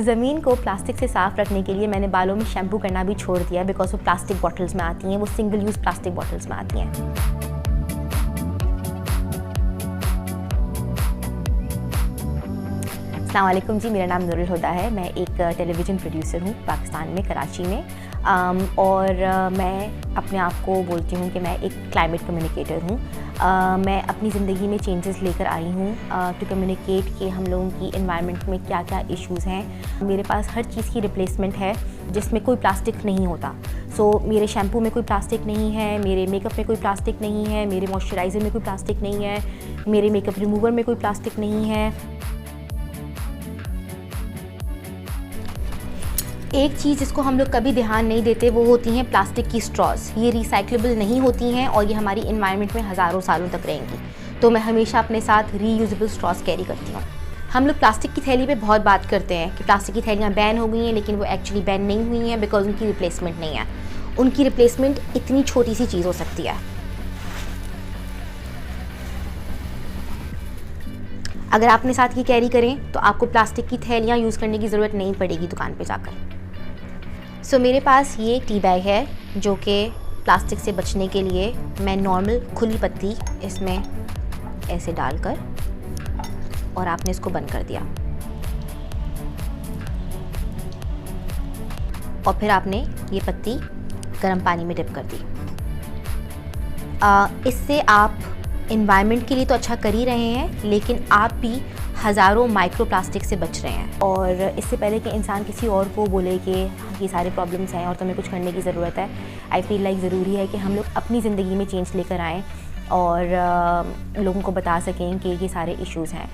ज़मीन को प्लास्टिक से साफ़ रखने के लिए मैंने बालों में शैम्पू करना भी छोड़ दिया, बिकॉज वो प्लास्टिक बॉटल्स में आती हैं, वो सिंगल यूज़ प्लास्टिक बॉटल्स में आती हैं। अस्सलाम वालेकुम जी, मेरा नाम नूरुल हुदा है। मैं एक टेलीविज़न प्रोड्यूसर हूँ पाकिस्तान में, कराची में। और मैं अपने आप को बोलती हूँ कि मैं एक क्लाइमेट कम्युनिकेटर हूँ। मैं अपनी ज़िंदगी में चेंजेस लेकर आई हूँ टू कम्युनिकेट कि हम लोगों की एनवायरनमेंट में क्या क्या इश्यूज़ हैं। मेरे पास हर चीज़ की रिप्लेसमेंट है जिसमें कोई प्लास्टिक नहीं होता। मेरे शैम्पू में कोई प्लास्टिक नहीं है, मेरे मेकअप में कोई प्लास्टिक नहीं है, मेरे मॉइस्चराइज़र में कोई प्लास्टिक नहीं है, मेरे मेकअप रिमूवर में कोई प्लास्टिक नहीं है। एक चीज़ जिसको हम लोग कभी ध्यान नहीं देते वो होती हैं प्लास्टिक की स्ट्रॉज। ये रिसाइक्लेबल नहीं होती हैं और ये हमारी एनवायरनमेंट में हज़ारों सालों तक रहेंगी। तो मैं हमेशा अपने साथ रीयूजेबल स्ट्रॉज कैरी करती हूँ। हम लोग प्लास्टिक की थैली पे बहुत बात करते हैं कि प्लास्टिक की थैलियाँ बैन हो गई हैं, लेकिन वो एक्चुअली बैन नहीं हुई हैं बिकॉज उनकी रिप्लेसमेंट नहीं है। उनकी रिप्लेसमेंट इतनी छोटी सी चीज़ हो सकती है। अगर आप अपने साथ ये कैरी करें तो आपको प्लास्टिक की थैलियाँ यूज़ करने की ज़रूरत नहीं पड़ेगी दुकान पे जाकर। मेरे पास ये टी बैग है जो कि प्लास्टिक से बचने के लिए मैं नॉर्मल खुली पत्ती इसमें ऐसे डालकर और आपने इसको बंद कर दिया और फिर आपने ये पत्ती गर्म पानी में डिप कर दी। इससे आप एनवायरनमेंट के लिए तो अच्छा कर ही रहे हैं, लेकिन आप भी हज़ारों माइक्रो प्लास्टिक से बच रहे हैं। और इससे पहले कि इंसान किसी और को बोले कि ये सारे प्रॉब्लम्स हैं और तुम्हें कुछ करने की ज़रूरत है, आई फील लाइक ज़रूरी है कि हम लोग अपनी ज़िंदगी में चेंज लेकर आएँ और लोगों को बता सकें कि ये सारे इश्यूज़ हैं।